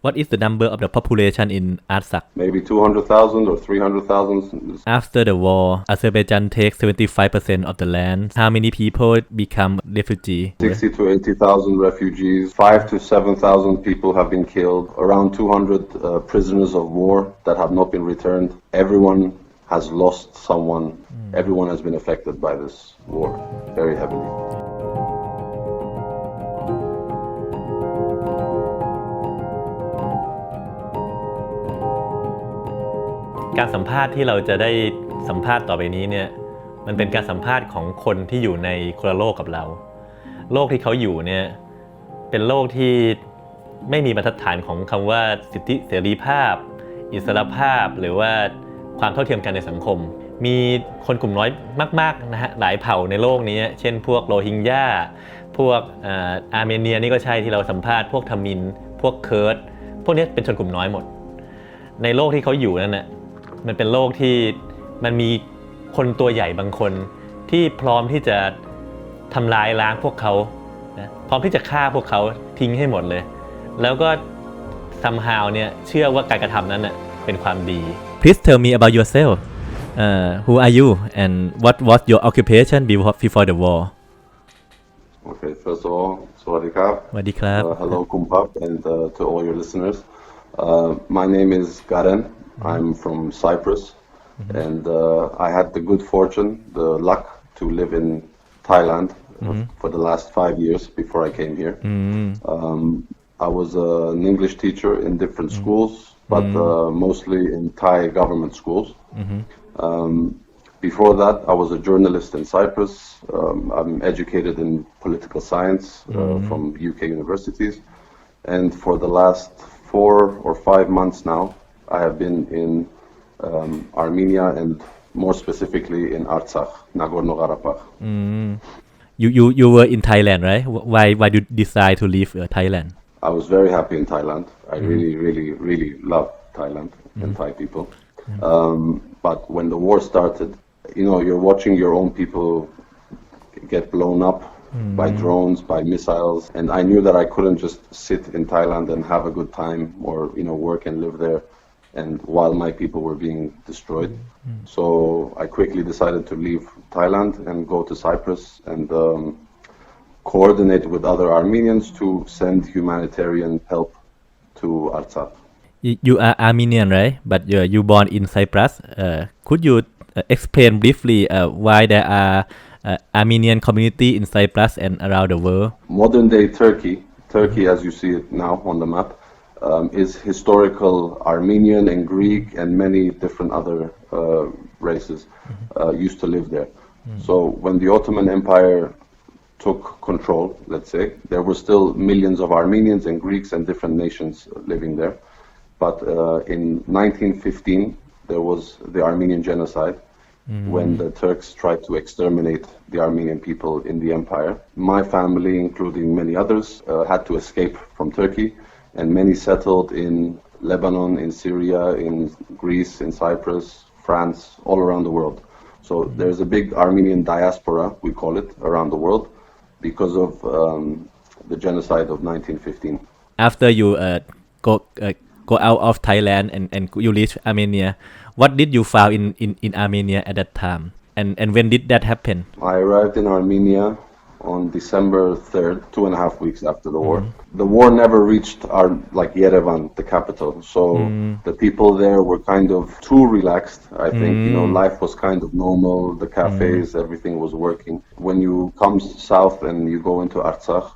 What is the number of the population in Artsakh? Maybe 200,000 or 300,000. After the war, Azerbaijan takes 75% of the land. How many people become refugees? 60 to 80,000 refugees. 5 to 7,000 people have been killed. Around 200 prisoners of war that have not been returned. Everyone has lost someone. Everyone has been affected by this war very heavily.การสัมภาษณ์ที่เราจะได้สัมภาษณ์ต่อไปนี้เนี่ยมันเป็นการสัมภาษณ์ของคนที่อยู่ในคนละโลกกับเราโลกที่เขาอยู่เนี่ยเป็นโลกที่ไม่มีบรรทัดฐานของคำว่าสิทธิเสรีภาพอิสรภาพหรือว่าความเท่าเทียมกันในสังคมมีคนกลุ่มน้อยมากๆนะฮะหลายเผ่าในโลกนี้เช่นพวกโรฮิงญาพวกอาร์เมเนียนี่ก็ใช่ที่เราสัมภาษณ์พวกทมิฬพวกเคิร์ดพวกนี้เป็นชนกลุ่มน้อยหมดในโลกที่เขาอยู่นั่นนะมันเป็นโลกที่มันมีคนตัวใหญ่บางคนที่พร้อมที่จะทำลายล้างพวกเขานะพร้อมที่จะฆ่าพวกเขาทิ้งให้หมดเลยแล้วก็ somehow เนี่ยเชื่อว่าการกระทำนั้นน่ะเป็นความดี Please tell me about yourself. Who are you and what was your occupation before the war? Okay, first of all, Sawadee Krab. Sawadee Krab. Hello, Kumpap, and to all your listeners. My name is Garen. I'm from Cyprus, and I had the good fortune, the luck to live in Thailand for the last 5 years before I came here. I was an English teacher in different schools, but mostly in Thai government schools. Before that, I was a journalist in Cyprus. I'm educated in political science from UK universities, and for the last 4 or 5 months now, I have been in Armenia and more specifically in Artsakh, Nagorno-Karabakh. You were in Thailand, right? Why did you decide to leave Thailand? I was very happy in Thailand. I really love Thailand and Thai people. But when the war started, you're watching your own people get blown up by drones, by missiles, and I knew that I couldn't just sit in Thailand and have a good time or work and live there and while my people were being destroyed. So I quickly decided to leave Thailand and go to Cyprus and coordinate with other Armenians to send humanitarian help to Artsakh. You are Armenian, right? But you born in Cyprus. Could you explain briefly why there are Armenian community in Cyprus and around the world? Modern day Turkey, as you see it now on the map, is historical Armenian and Greek and many different other races used to live there. So when the Ottoman Empire took control, let's say, there were still millions of Armenians and Greeks and different nations living there. But in 1915, there was the Armenian genocide when the Turks tried to exterminate the Armenian people in the empire. My family, including many others, had to escape from Turkey, and many settled in Lebanon, in Syria, in Greece, in Cyprus, France, all around the world. So there's a big Armenian diaspora, we call it, around the world because of the genocide of 1915. After you go out of Thailand and you reach Armenia, what did you found in Armenia at that time? And when did that happen? I arrived in Armenia on December 3rd, 2.5 weeks after the war. The war never reached Yerevan, the capital. So the people there were kind of too relaxed, I think. Life was kind of normal, the cafes, everything was working. When you come south and you go into Artsakh,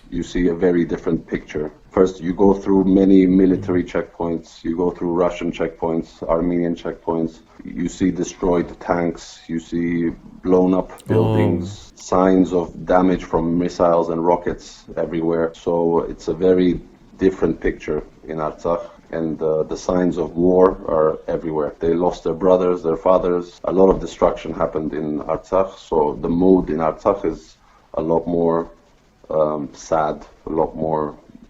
you see a very different picture. First, you go through many military checkpoints, you go through Russian checkpoints, Armenian checkpoints, you see destroyed tanks, you see blown up buildings, signs of damage from missiles and rockets everywhere. So it's a very different picture in Artsakh, and the signs of war are everywhere. They lost their brothers, their fathers. A lot of destruction happened in Artsakh, so the mood in Artsakh is a lot more sad,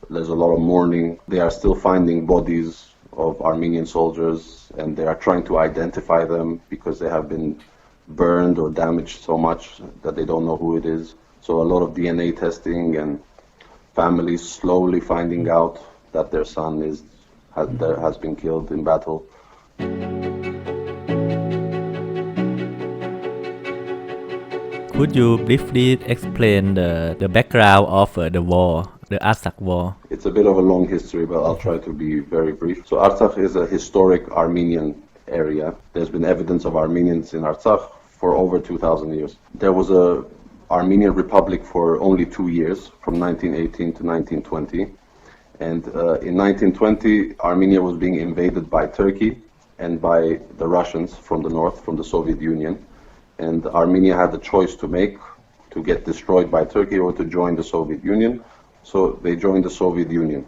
there's a lot of mourning. They are still finding bodies of Armenian soldiers, and they are trying to identify them because they have been burned or damaged so much that they don't know who it is. So a lot of DNA testing and families slowly finding out that their son has been killed in battle. Could you briefly explain the background of the war, the Artsakh war? It's a bit of a long history, but I'll try to be very brief. So Artsakh is a historic Armenian area. There's been evidence of Armenians in Artsakh for over 2,000 years. There was a Armenian Republic for only 2 years, from 1918 to 1920. And in 1920, Armenia was being invaded by Turkey and by the Russians from the north, from the Soviet Union. And Armenia had the choice to make, to get destroyed by Turkey or to join the Soviet Union. So they joined the Soviet Union.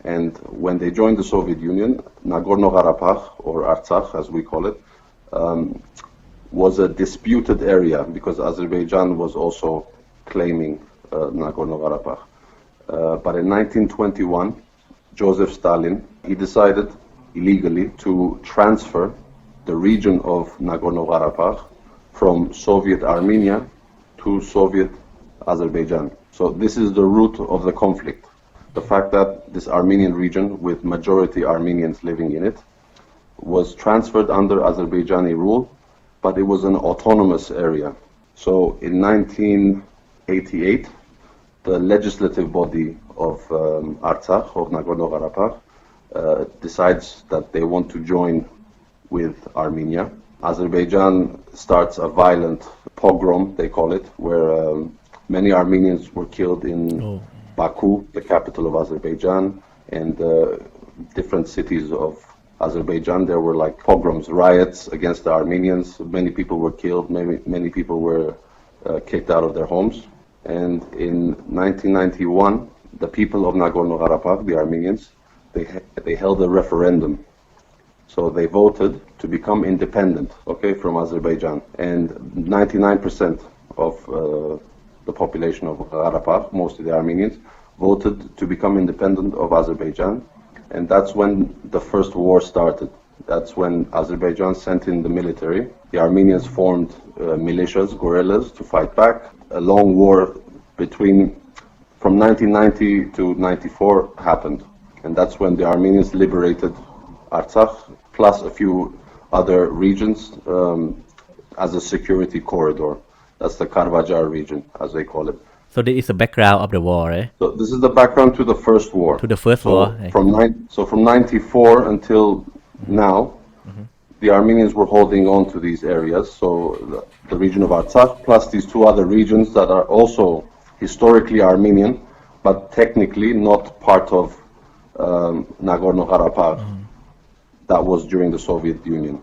And when they joined the Soviet Union, Nagorno-Karabakh, or Artsakh as we call it, was a disputed area because Azerbaijan was also claiming Nagorno-Karabakh. But in 1921, Joseph Stalin, he decided illegally to transfer the region of Nagorno-Karabakh from Soviet Armenia to Soviet Azerbaijan. So this is the root of the conflict. The fact that this Armenian region, with majority Armenians living in it, was transferred under Azerbaijani rule, but it was an autonomous area. So in 1988, the legislative body of Artsakh, of Nagorno-Karabakh, decides that they want to join with Armenia. Azerbaijan starts a violent pogrom, they call it, where many Armenians were killed in Baku, the capital of Azerbaijan, and different cities of Azerbaijan. There were like pogroms, riots against the Armenians. Many people were killed, many people were kicked out of their homes. And in 1991, the people of Nagorno-Karabakh, the Armenians, they held a referendum. So they voted to become independent, from Azerbaijan. And 99% of the population of Karabakh, mostly the Armenians, voted to become independent of Azerbaijan. And that's when the first war started. That's when Azerbaijan sent in the military. The Armenians formed militias, guerrillas, to fight back. A long war from 1990 to 94 happened. And that's when the Armenians liberated Artsakh, plus a few other regions as a security corridor. That's the Karvajar region, as they call it. So this is the background of the war, right? So this is the background to the first war. To the first war. From 94 until now, the Armenians were holding on to these areas. So the region of Artsakh, plus these two other regions that are also historically Armenian, but technically not part of Nagorno-Karabakh. That was during the Soviet Union.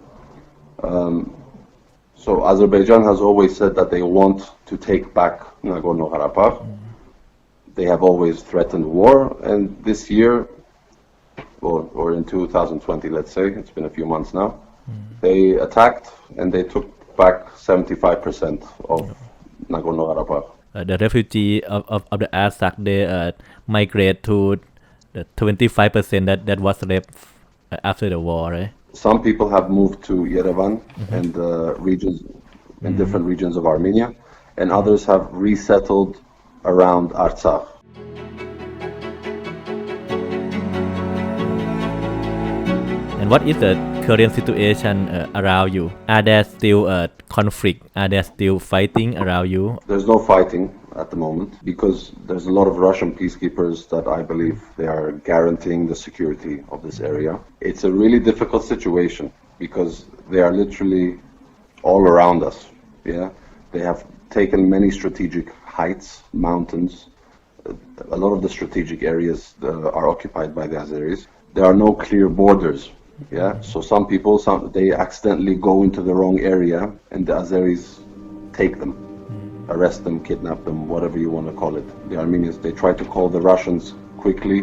So Azerbaijan has always said that they want to take back Nagorno-Karabakh. They have always threatened war, and this year, or in 2020, let's say, it's been a few months now, they attacked and they took back 75% of Nagorno-Karabakh. The refugee of the Artsakh, they migrate to the 25% that was left after the war, right? Some people have moved to Yerevan and regions in different regions of Armenia, and others have resettled around Artsakh. And what is the current situation around you? Are there still conflict? Are there still fighting around you? There's no fighting at the moment because there's a lot of Russian peacekeepers that I believe they are guaranteeing the security of this area. It's a really difficult situation because they are literally all around us. Yeah, they have taken many strategic heights, mountains. A lot of the strategic areas are occupied by the Azeris. There are no clear borders. Yeah, so some people, they accidentally go into the wrong area and the Azeris take them, arrest them, kidnap them, whatever you want to call it. The Armenians, they try to call the Russians quickly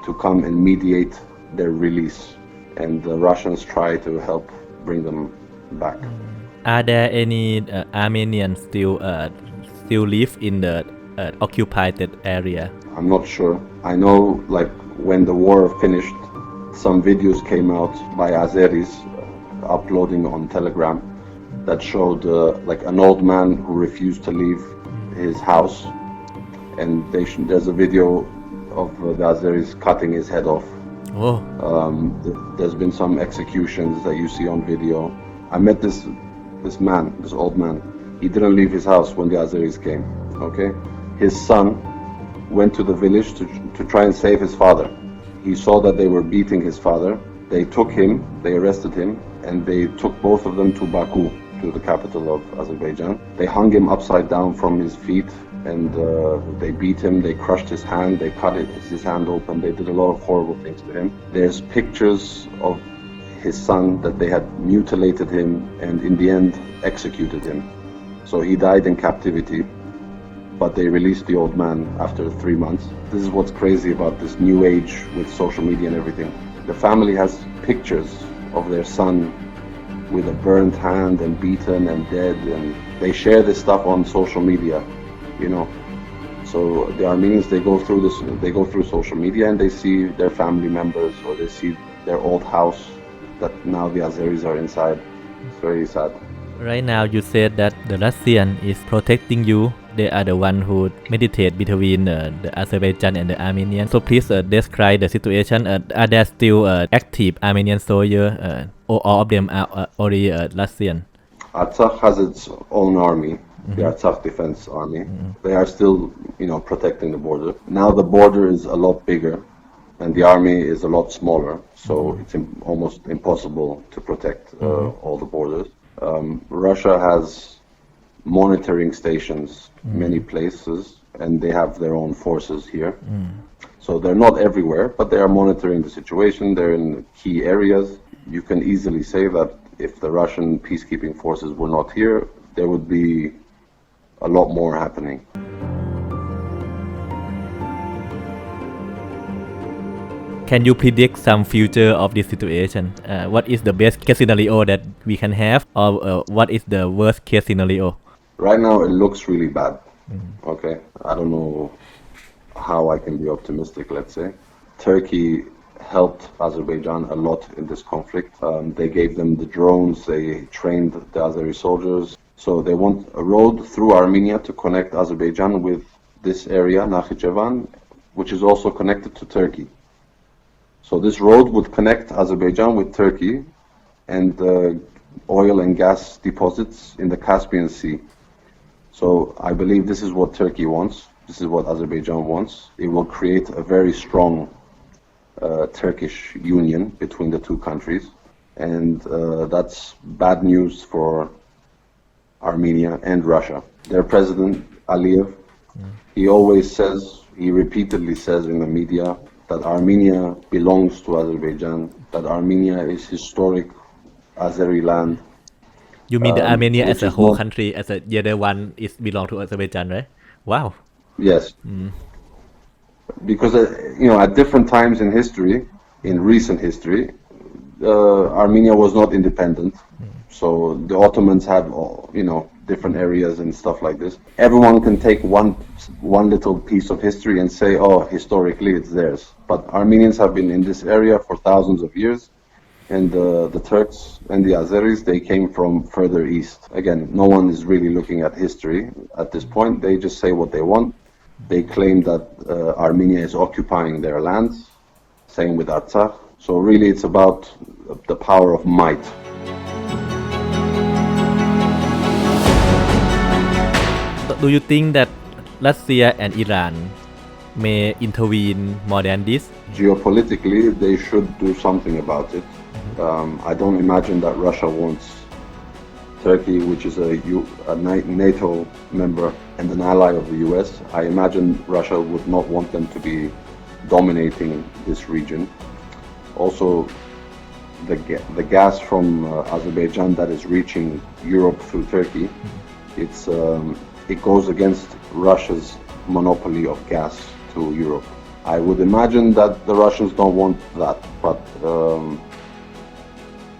to come and mediate their release, and the Russians try to help bring them back. Are there any Armenians still live in the occupied area? I'm not sure. I know, like, when the war finished, some videos came out by Azeris uploading on Telegram that showed like an old man who refused to leave his house, and there's a video of the Azeris cutting his head off. Oh. There's been some executions that you see on video. I met this old man. He didn't leave his house when the Azeris came. Okay, his son went to the village to try and save his father. He saw that they were beating his father. They took him, they arrested him, and they took both of them to Baku, to the capital of Azerbaijan. They hung him upside down from his feet, and they beat him, they crushed his hand, they cut his hand open, they did a lot of horrible things to him. There's pictures of his son that they had mutilated him and in the end executed him. So he died in captivity, but they released the old man after 3 months. This is what's crazy about this new age with social media and everything. The family has pictures of their son with a burned hand and beaten and dead, and they share this stuff on social media, you know. So the Armenians, they go through social media and they see their family members, or they see their old house that now the Azeris are inside. It's very sad. Right now you said that the Russian is protecting you. They are the one who mediate between the Azerbaijan and the Armenians. So please describe the situation. Are there still active Armenian soldiers, or all of them are already Russian? Artsakh has its own army, the Artsakh Defense Army. They are still, protecting the border. Now the border is a lot bigger, and the army is a lot smaller. So it's almost impossible to protect all the borders. Russia has monitoring stations many places, and they have their own forces here. So they're not everywhere, but they are monitoring the situation. They're in key areas. You can easily say that if the Russian peacekeeping forces were not here, there would be a lot more happening. Can you predict some future of this situation? What is the best case scenario that we can have, or what is the worst case scenario? Right now it looks really bad. Okay, I don't know how I can be optimistic, let's say. Turkey helped Azerbaijan a lot in this conflict. They gave them the drones, they trained the Azeri soldiers. So they want a road through Armenia to connect Azerbaijan with this area, Nakhichevan, which is also connected to Turkey. So this road would connect Azerbaijan with Turkey and oil and gas deposits in the Caspian Sea. So I believe this is what Turkey wants. This is what Azerbaijan wants. It will create a very strong Turkish union between the two countries. And that's bad news for Armenia and Russia. Their president, Aliyev, he repeatedly says in the media that Armenia belongs to Azerbaijan, that Armenia is historic Azeri land. You mean the Armenia as a whole country, as a the other one is belong to Azerbaijan, right? Wow. Yes. Because at different times in history, in recent history, Armenia was not independent. So the Ottomans had different areas and stuff like this. Everyone can take one little piece of history and say, oh, historically it's theirs. But Armenians have been in this area for thousands of years, and the Turks and the Azeris, they came from further east. Again, no one is really looking at history at this point. They just say what they want. They claim that Armenia is occupying their lands, same with Artsakh. So really it's about the power of might. Do you think that Russia and Iran may intervene more than this? Geopolitically, they should do something about it. I don't imagine that Russia wants Turkey, which is a NATO member and an ally of the US. I imagine Russia would not want them to be dominating this region. Also, the gas from Azerbaijan that is reaching Europe through Turkey, it goes against Russia's monopoly of gas to Europe. I would imagine that the Russians don't want that, but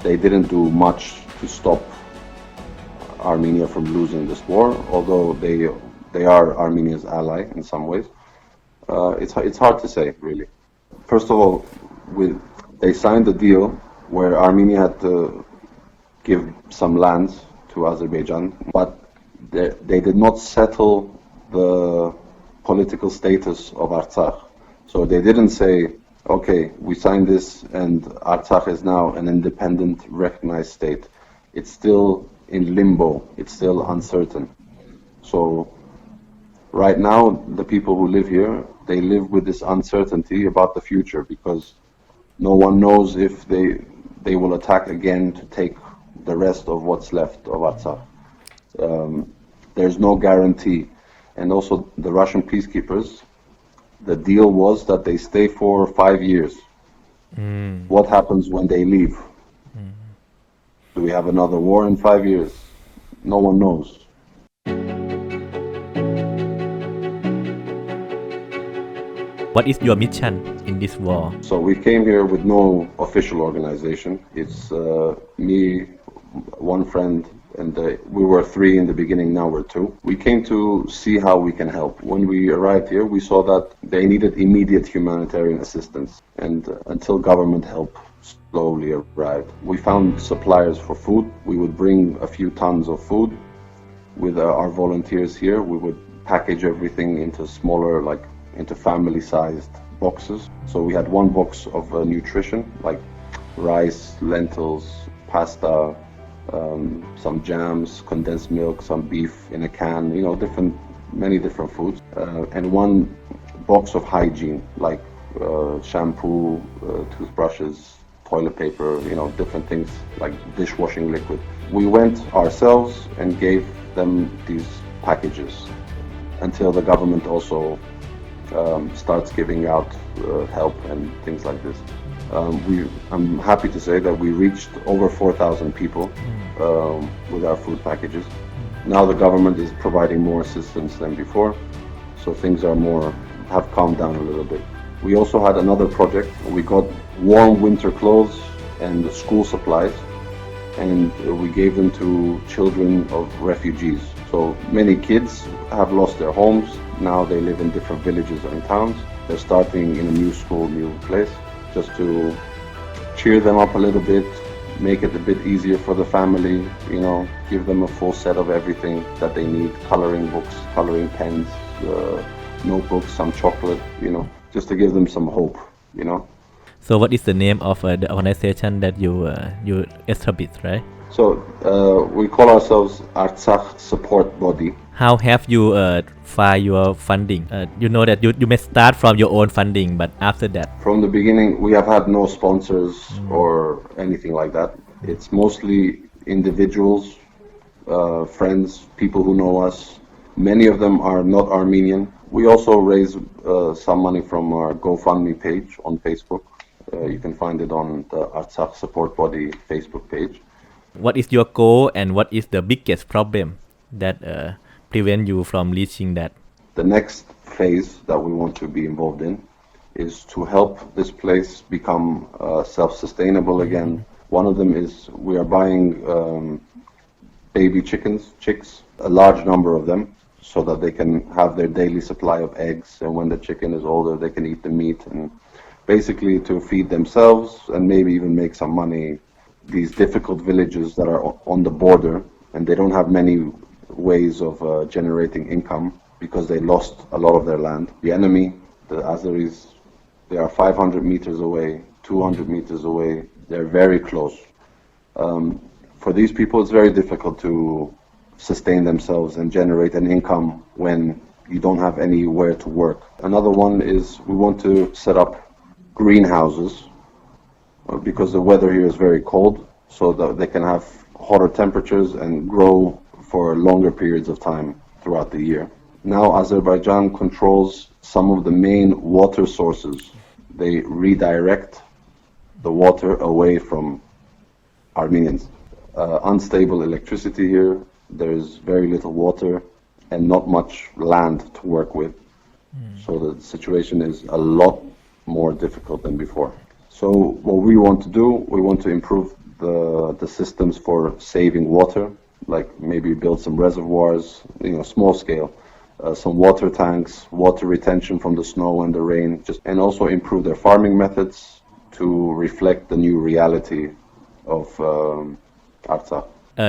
they didn't do much to stop Armenia from losing this war, although they are Armenia's ally in some ways. It's hard to say, really. First of all, they signed a deal where Armenia had to give some lands to Azerbaijan, but they did not settle the political status of Artsakh. So they didn't say, okay, we signed this and Artsakh is now an independent, recognized state. It's still in limbo. It's still uncertain. So right now, the people who live here, they live with this uncertainty about the future because no one knows if they will attack again to take the rest of what's left of Artsakh. There's no guarantee. And also the Russian peacekeepers, the deal was that they stay for 5 years. What happens when they leave? Do we have another war in 5 years? No one knows. What is your mission in this war? So we came here with no official organization. It's me, one friend, and we were 3 in the beginning, now we're 2. We came to see how we can help. When we arrived here, we saw that they needed immediate humanitarian assistance, and until government help slowly arrived. We found suppliers for food. We would bring a few tons of food. With our volunteers here, we would package everything into smaller, into family-sized boxes. So we had 1 box of nutrition, like rice, lentils, pasta, some jams, condensed milk, some beef in a can, many different foods, and 1 box of hygiene, like shampoo, toothbrushes, toilet paper, different things like dishwashing liquid. We went ourselves and gave them these packages until the government also starts giving out help and things like this. I'm happy to say that we reached over 4,000 people with our food packages. Now the government is providing more assistance than before, so things have calmed down a little bit. We also had another project. We got warm winter clothes and school supplies, and we gave them to children of refugees. So many kids have lost their homes. Now they live in different villages and towns. They're starting in a new school, new place, just to cheer them up a little bit, make it a bit easier for the family, give them a full set of everything that they need, coloring books, coloring pens, notebooks, some chocolate, just to give them some hope, So what is the name of the organization that you established, right? So we call ourselves Artsakh Support Body. How have you find your funding? You know that you may start from your own funding, but after that? From the beginning, we have had no sponsors or anything like that. It's mostly individuals, friends, people who know us. Many of them are not Armenian. We also raise some money from our GoFundMe page on Facebook. You can find it on the Artsakh Support Body Facebook page. What is your goal and what is the biggest problem that prevent you from reaching that? The next phase that we want to be involved in is to help this place become self-sustainable again. One of them is we are buying baby chicks, a large number of them, so that they can have their daily supply of eggs, and when the chicken is older they can eat the meat, and basically to feed themselves and maybe even make some money. These difficult villages that are on the border, and they don't have many ways of generating income because they lost a lot of their land. The enemy, the Azeris, they are 500 meters away, 200 meters away. They're very close. For these people, it's very difficult to sustain themselves and generate an income when you don't have anywhere to work. Another one is we want to set up greenhouses because the weather here is very cold, so that they can have hotter temperatures and grow for longer periods of time throughout the year. Now Azerbaijan controls some of the main water sources. They redirect the water away from Armenians. Unstable electricity here, there's very little water and not much land to work with. So the situation is a lot more difficult than before. So what we want to do, we want to improve the systems for saving water, like maybe build some reservoirs, small scale, some water tanks, water retention from the snow and the rain, and also improve their farming methods to reflect the new reality of Artsakh.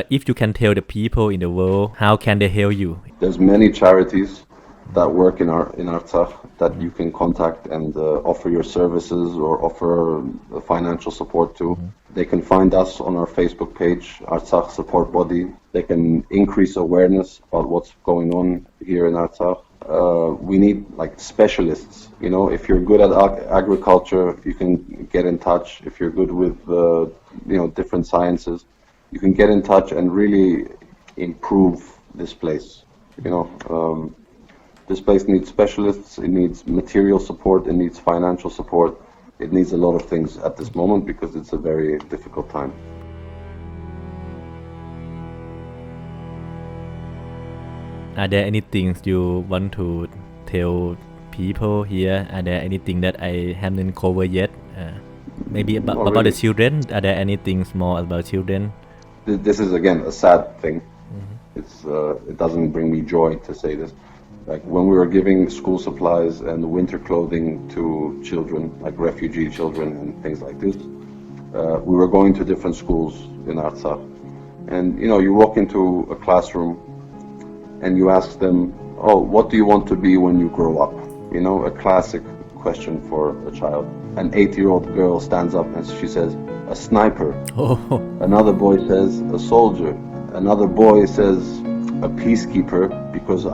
If you can tell the people in the world, how can they help you? There's many charities that work in Artsakh that you can contact and offer your services or offer financial support to. They can find us on our Facebook page, Artsakh Support Body. They can increase awareness about what's going on here in Artsakh. We need like specialists. You know, if you're good at agriculture, you can get in touch. If you're good with different sciences, you can get in touch and really improve this place. You know, this place needs specialists. It needs material support. It needs financial support. It needs a lot of things at this moment because it's a very difficult time. Are there any things you want to tell people here? Are there anything that I haven't covered yet? Maybe about the children. Are there any things more about children? This is again a sad thing. It doesn't bring me joy to say this. Like when we were giving school supplies and winter clothing to children, like refugee children and things like this, we were going to different schools in Artsakh. And you walk into a classroom and you ask them, oh, what do you want to be when you grow up? A classic question for a child. An 8-year-old girl stands up and she says, a sniper. Oh. Another boy says, a soldier. Another boy says, a peacekeeper, because